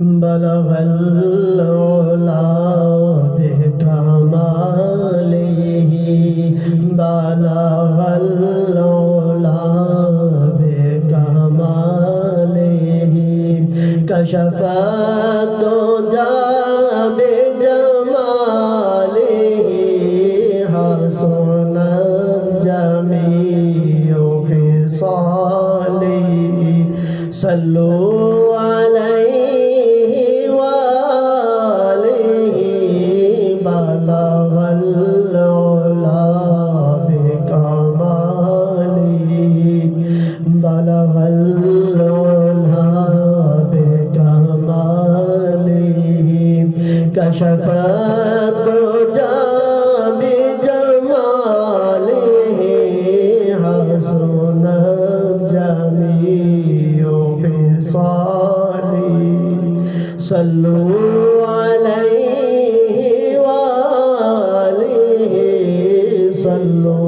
बलगल उला बिकमालिही बलगल उला बिकमालिही कशफ़ दुजा बिजमालिही हसन जमीउ खिसालिही सल्लु कशफ़ दुजा बिजमालिही हसन जमीउ खिसालिही सल्लु अलैहि वालिही सल्लु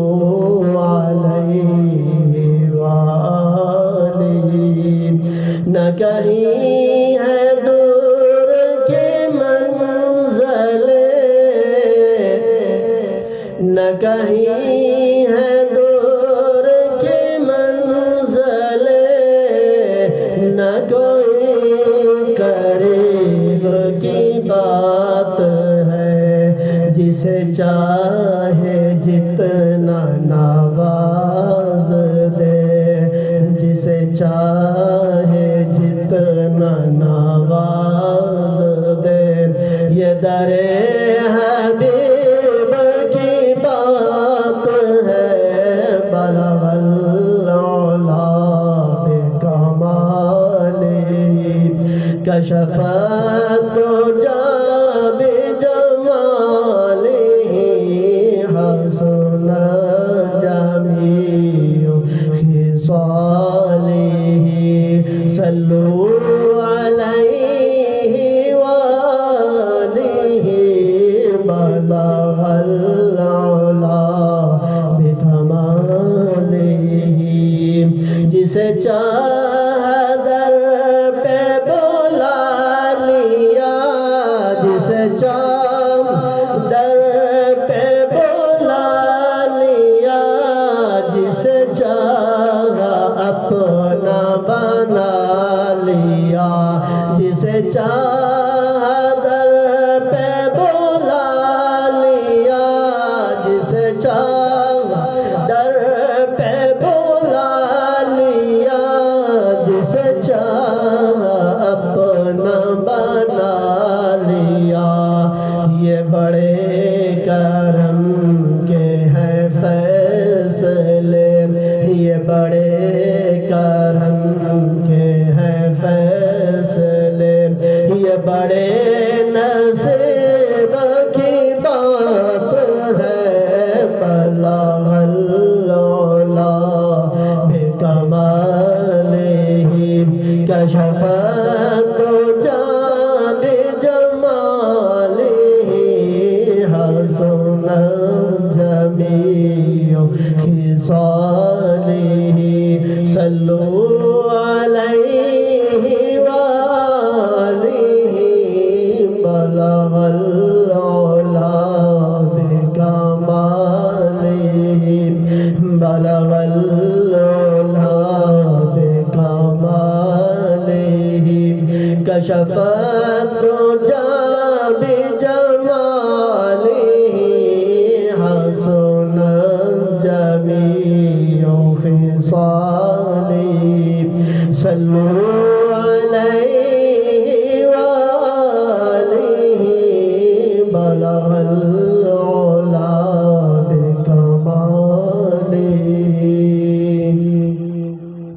अलैहि वालिही न कहीं है दूर की मंज़िलें न कहीं है दूर की मंज़िलें न कोई करीब की बात है जिसे चाहे जितना नवाज दे जिसे चाहे जितना नवाज दे ये दरे हबीब की बात है बलगल उला बिकमालिही कशफ़ दुजा बिजमालिही हसन जमीउ खिसालिही सल्लु अलैहि वालिही बलगल उला बिकमालिही जिसे चाहा दर पे बुला लिया जिसे चाहा दर पे बुला लिया जिसे चाहा अपना बना लिया जिसे चाहा दर पे बुला लिया जिसे चाहा दर पे बुला लिया जिसे चाहा अपना बना लिया ये बड़े करम के हैं फैसले ये बड़े करम के हैं फैसले ये बड़े नसीब की बात है बलगल उला बिकमालिही कशफ़ दुजा बिजमालिही हसन जमीउ खिसालिही सल्लु अलैहि वालिही बलगल उला बिकमालिही बलगल उला बिकमालिही कशफ़ दुजा बिजमालिही हसन जमीउ खिसालिही सल्लु अलैहि वालिही बलगल